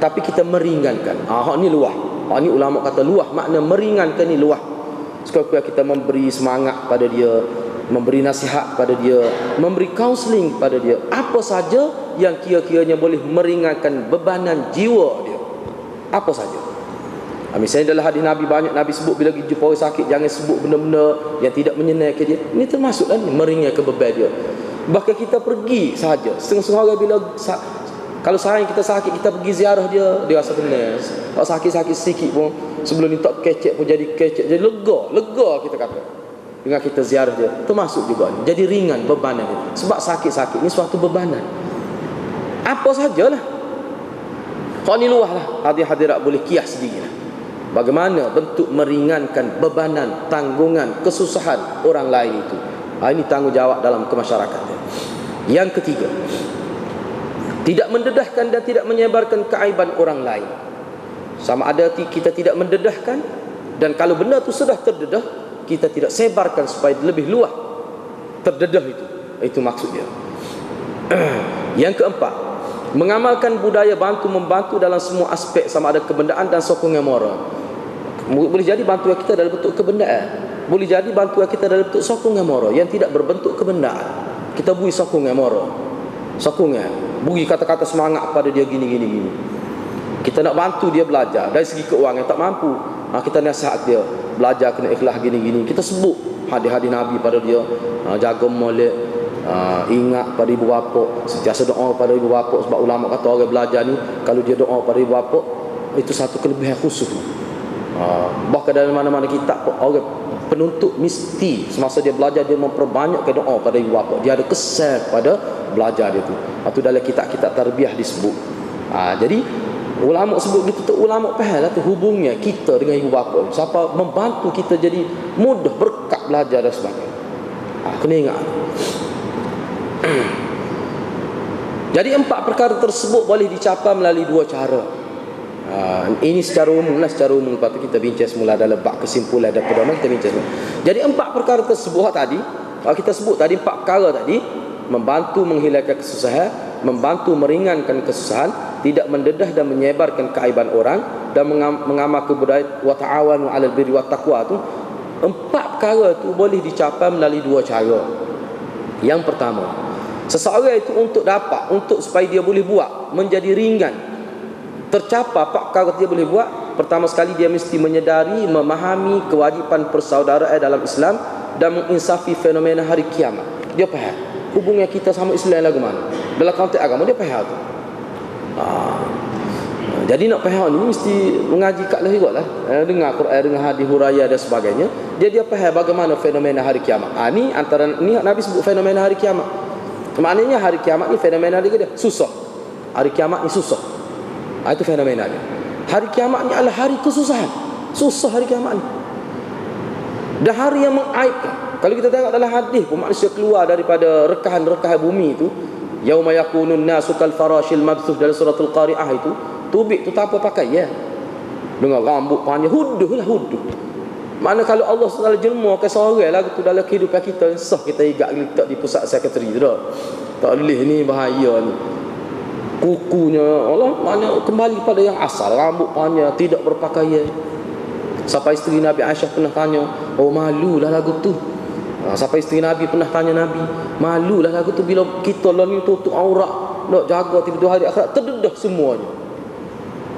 tapi kita meringankan. Hak ni luah. Hak ni ulama kata luah, makna meringankan ni luah. Sekali-kali kita memberi semangat pada dia, memberi nasihat pada dia, memberi kaunseling pada dia, apa saja yang kira-kiranya boleh meringankan bebanan jiwa dia, apa saja. Misalnya dalam hadis Nabi, banyak Nabi sebut bila jumpa orang sakit, jangan sebut benda-benda yang tidak menyenangkan dia. Ini termasuklah ni, meringankan beban dia. Bahkan kita pergi saja, setengah-setengah orang bila kalau sayang kita sakit, kita pergi ziarah dia, dia rasa tenang. Kalau sakit-sakit sikit pun, sebelum ni tak kecek pun jadi kecek, jadi lega kita kata. Dengan kita ziarah dia, termasuk juga ni. Jadi ringan bebanan dia. Sebab sakit-sakit ni suatu bebanan. Apa sajalah. Kau ni luah lah, hadirat boleh kias sendiri lah. Bagaimana bentuk meringankan bebanan, tanggungan, kesusahan orang lain itu. Ini tanggungjawab dalam kemasyarakatan. Yang ketiga, tidak mendedahkan dan tidak menyebarkan keaiban orang lain. Sama ada kita tidak mendedahkan, dan kalau benda itu sudah terdedah, kita tidak sebarkan supaya lebih luas terdedah itu. Itu maksudnya. Yang keempat, mengamalkan budaya bantu-membantu dalam semua aspek, sama ada kebendaan dan sokongan moral. Boleh jadi bantuan kita dalam bentuk kebendaan, boleh jadi bantuan kita dalam bentuk sokongan moral yang tidak berbentuk kebendaan. Kita beri sokongan moral, sokongan, beri kata-kata semangat pada dia gini. Kita nak bantu dia belajar dari segi keuangan tak mampu, kita nasihat dia, belajar kena ikhlas gini-gini. Kita sebut hadis-hadis Nabi pada dia, jaga molek, ingat pada ibu bapa, sentiasa doa pada ibu bapa. Sebab ulama kata orang belajar ni kalau dia doa pada ibu bapa, itu satu kelebihan khusus. Bahkan dalam mana-mana kitab orang penuntut mesti semasa dia belajar dia memperbanyakkan doa pada ibu bapa. Dia ada kesan pada belajar dia tu. Itu dalam kitab-kitab tarbiyah disebut. Jadi ulama sebut gitu tu, ulama faham lah tu hubungnya kita dengan ibu bapa. Siapa membantu kita jadi mudah berkat belajar dan sebagainya. Kena ingat. Jadi 4 perkara tersebut boleh dicapai melalui 2 cara. Ini secara umum lah, secara umum. Lepas tu kita bincang semula dalam bab kesimpulan dan pedoman kita bincang semula. Jadi 4 perkara tersebut tadi, kita sebut tadi 4 perkara tadi, membantu menghilangkan kesusahan, membantu meringankan kesusahan, tidak mendedah dan menyebarkan keaiban orang, dan mengamal kebudayaan wa ta'awanu 'alal birri wat taqwa tu. 4 perkara tu boleh dicapai melalui 2 cara. Yang pertama, seseorang itu untuk supaya dia boleh buat menjadi ringan, tercapai 4 perkara dia boleh buat. Pertama sekali dia mesti menyedari, memahami kewajipan persaudaraan dalam Islam dan menginsafi fenomena hari kiamat. Dia faham hubungan kita sama Islam lagu mana dalam konteks agama, dia faham tu. Jadi nak faham ni mesti mengaji kat lahir lah, dengar Quran, dengar hadis hurayah dan sebagainya. Dia faham bagaimana fenomena hari kiamat. Ni antara ni Nabi sebut fenomena hari kiamat. Maknanya hari kiamat ni fenomena dia susah. Hari kiamat ni susah. Itu fenomena dia. Hari kiamat ni adalah hari kesusahan. Susah hari kiamat ni. Dan hari yang mengaibkan. Kalau kita tengok dalam hadis pun, manusia keluar daripada rekahan-rekahan bumi itu. Yauma yakunun nasu kal farashil mabthuh dalam suratul Qari'ah itu. Tubik tu tak apa pakai ya. Dengan rambut panjang, huduh lah, huduh. Mana kalau Allah SWT jelma ke seorang lah tu dalam kehidupan kita, sah kita igak letak di pusat sekretari tu dah. Tak boleh ni, bahaya ni. Kukunya Allah mana kembali pada yang asal, rambut panjang, tidak berpakaian. Sampai isteri Nabi Aisyah pernah tanya, malulah lagu tu. Sampai isteri Nabi pernah tanya Nabi, malulah lagu tu bila kita lah ni tutup aurat, nak jaga tiba-tiba hari akhirat terdedah semuanya.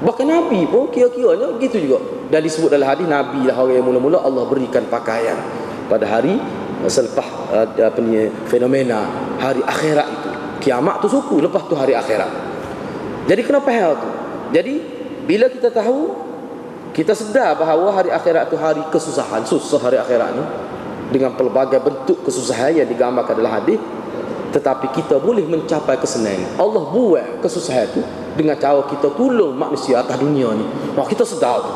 Bahkan Nabi pun kira-kiranya begitu juga. Dan disebut dalam hadis, Nabi lah orang yang mula-mula Allah berikan pakaian pada hari selepas fenomena hari akhirat itu. Kiamat tu suku, lepas tu hari akhirat. Jadi kenapa hal tu? Jadi bila kita tahu, kita sedar bahawa hari akhirat tu hari kesusahan, susah hari akhirat ni dengan pelbagai bentuk kesusahan yang digambarkan dalam hadis, tetapi kita boleh mencapai kesenangan. Allah buat kesusahan tu dengan cara kita tolong manusia atas dunia ni. Kita sedar tu.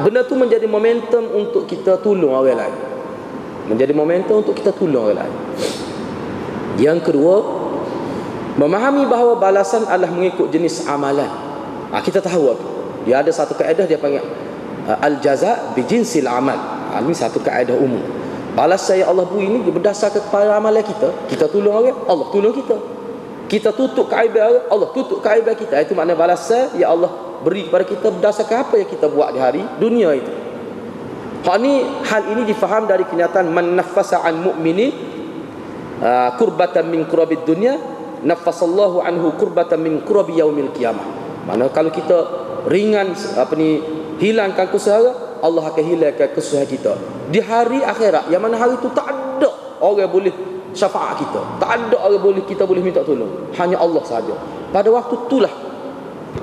Benda tu menjadi momentum untuk kita tolong orang lain. Menjadi momentum untuk kita tolong orang lain. Yang kedua, memahami bahawa balasan adalah mengikut jenis amalan. Kita tahu tu. Dia ada satu kaedah dia panggil al-jaza' bi jinsil amal. Ini satu kaedah umum. Balasan yang Allah beri ini berdasarkan kepada amalan kita. Kita tolong orang, Allah tolong kita. Kita tutup keaiban orang, Allah tutup keaiban kita. Itu makna balasan yang Allah beri kepada kita berdasarkan apa yang kita buat di hari dunia itu. Hal ini difaham dari kenyataan man naffasa an mu'minin kurbatan min kurabid dunya naffasallahu anhu kurbatan min kurabi yaumil qiyamah. Mana kalau kita ringan hilangkan kesusahan, Allah akan hilangkan kesusahan kita di hari akhirat, yang mana hari itu tak ada orang boleh syafaat kita, tak ada orang kita boleh minta tolong, hanya Allah saja. Pada waktu itulah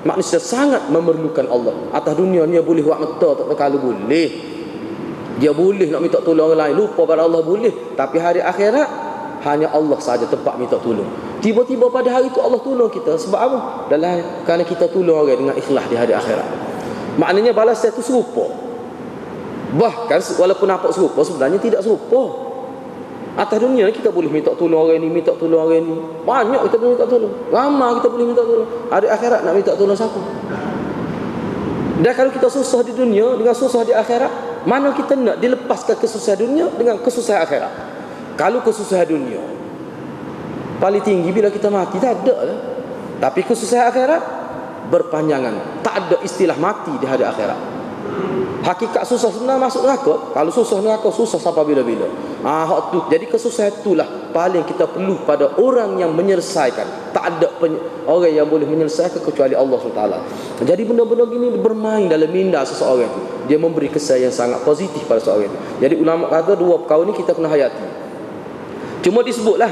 manusia sangat memerlukan Allah. Atas dunia ni dia boleh buat mata tak kalau boleh, dia boleh nak minta tolong orang lain, lupa pada Allah boleh, tapi hari akhirat hanya Allah saja tempat minta tolong. Tiba-tiba pada hari itu Allah tolong kita. Sebab apa? Kerana kita tolong orang dengan ikhlas di hari akhirat. Maknanya balasan itu serupa. Bahkan walaupun nampak serupa, sebenarnya tidak serupa. Atas dunia kita boleh minta tolong orang ni, minta tolong orang ni. Banyak kita boleh minta tolong. Ramai kita boleh minta tolong. Hari akhirat nak minta tolong siapa? Dan kalau kita susah di dunia dengan susah di akhirat, mana kita nak dilepaskan kesusahan dunia dengan kesusahan akhirat? Kalau kesusahan dunia paling tinggi bila kita mati, tak ada lah. Tapi kesusahan akhirat berpanjangan. Tak ada istilah mati di hari akhirat. Hakikat susah sebenarnya masuk neraka. Kalau susah neraka, susah sampai bila-bila. Hak tu. Jadi kesusahan itulah paling kita perlu pada orang yang menyelesaikan. Tak ada orang yang boleh menyelesaikan kecuali Allah SWT. Jadi benda-benda gini bermain dalam minda seseorang itu. Dia memberi kesan yang sangat positif pada seseorang itu. Jadi ulama kata dua perkara ni kita kena hayati. Cuma disebutlah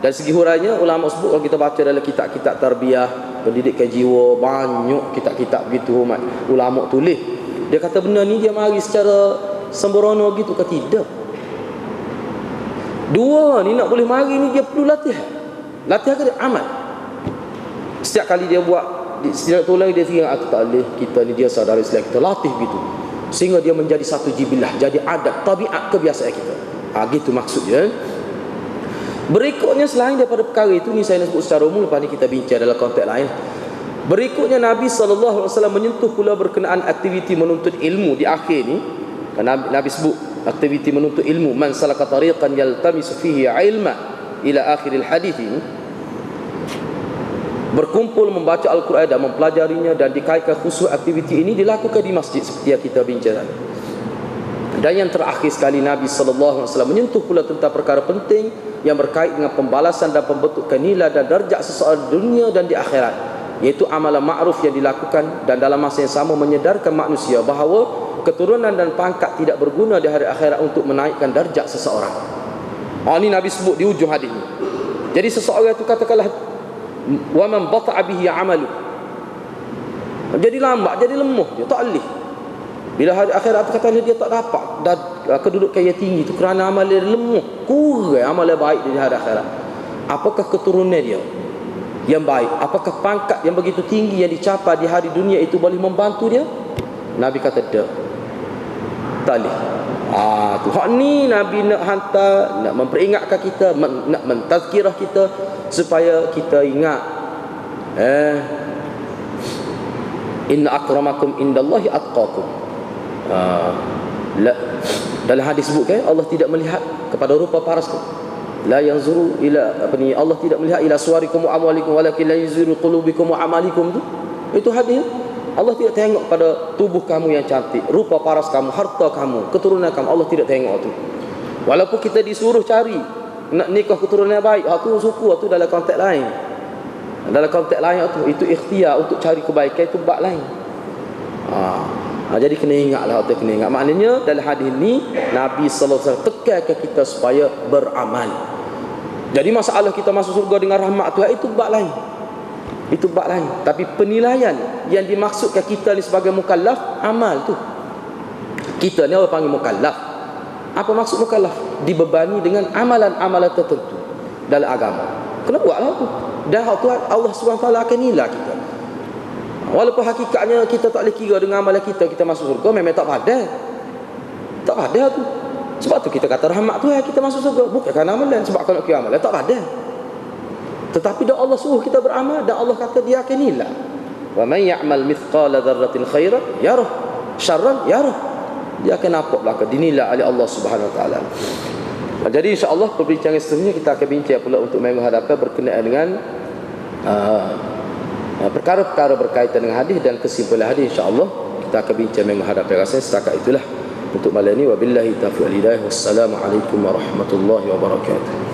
dari segi hurainya, ulama sebut kalau kita baca dalam kitab-kitab tarbiyah, pendidikan jiwa, banyak kitab-kitab begitu ulama tulis. Dia kata benda ni dia mari secara sembrono gitu ke tidak. Dua ni nak boleh mari ni dia perlu latihan. Latihan ke amal. Setiap kali dia buat, setiap tulang dia fikir aku tak boleh, kita ni dia saudara Islam, kita latih gitu. Sehingga dia menjadi satu jibilah, jadi adat, tabiat, kebiasaan kita. Gitu maksudnya. Berikutnya selain daripada perkara itu ni saya nak sebut secara umum, lepas ni kita bincang dalam konteks lain. Berikutnya Nabi SAW menyentuh pula berkenaan aktiviti menuntut ilmu di akhir ni. Nabi sebut aktiviti menuntut ilmu, man salaka tariqan yaltamisu fihi ilma ila akhiril hadis ini. Berkumpul membaca Al-Quran dan mempelajarinya, dan dikaitkan khusus aktiviti ini dilakukan di masjid seperti yang kita bincang. Dan yang terakhir sekali Nabi SAW menyentuh pula tentang perkara penting yang berkait dengan pembalasan dan pembentukan nilai dan darjat seseorang di dunia dan di akhirat, iaitu amalan ma'ruf yang dilakukan, dan dalam masa yang sama menyedarkan manusia bahawa keturunan dan pangkat tidak berguna di hari akhirat untuk menaikkan darjat seseorang. Ini Nabi sebut di ujung hadis ni. Jadi seseorang itu katakanlah wa man bata'a bihi 'amalu, jadi lambat, jadi lemah, dia tak boleh. Bila hari akhirat tu katalah dia tak dapat dan kedudukan yang tinggi tu kerana amal dia lemah, kurang amal yang baik di hari akhirat. Apakah keturunan dia yang baik, apakah pangkat yang begitu tinggi yang dicapai di hari dunia itu boleh membantu dia? Nabi kata tak boleh. Tu hak ni Nabi nak hantar, nak memperingatkan kita, nak mentazkirah kita supaya kita ingat inna akramakum indallahi atqakum. Dalam hadis sebut kan Allah tidak melihat kepada rupa parasmu. La yanzuru ila Allah tidak melihat ila suwarikum wa amwalikum walakin la yanzuru qulubikum wa amalikum tu. Itu hadis. Allah tidak tengok pada tubuh kamu yang cantik, rupa paras kamu, harta kamu, keturunan kamu. Allah tidak tengok tu. Walaupun kita disuruh cari nak nikah keturunan yang baik, tu suku tu dalam konteks lain. Dalam konteks lain itu ikhtiar untuk cari kebaikan, itu bab lain. Jadi kena ingatlah, kena ingat. Maknanya dalam hadis ni Nabi sallallahu alaihi wasallam tekankan kita supaya beramal. Jadi masalah kita masuk surga dengan rahmat Tuhan itu bab lain. Itu bab lain. Tapi penilaian yang dimaksudkan kita ni sebagai mukallaf, amal tu. Kita ni orang panggil mukallaf. Apa maksud mukallaf? Dibebani dengan amalan-amalan tertentu dalam agama. Kena buatlah tu. Dan Allah SWT akan nilai kita. Walaupun hakikatnya kita tak boleh kira dengan amalan kita masuk surga, memang tak padan. Tak padan tu. Sebab tu kita kata rahmat Tuhan kita masuk surga, bukan kerana amalan. Sebab kalau kira amalan tak padan. Tetapi dah Allah suruh kita beramal, dan Allah kata dia akan nilai. Wa man ya'mal mithqala dzarratin khairan yarah, syarran yarah. Dia akan nampak belaka, dinilai oleh Allah Subhanahu wa taala. Jadi insya-Allah perbincangan seterusnya kita akan bincang pula untuk minggu hadapan berkenaan dengan perkara-perkara berkaitan dengan hadis dan kesimpulan hadis. InsyaAllah kita akan bincang minggu hadapan. Rasanya setakat itulah untuk malam ini. Wabillahi taufiq wal hidayah. Wassalamualaikum warahmatullahi wabarakatuh.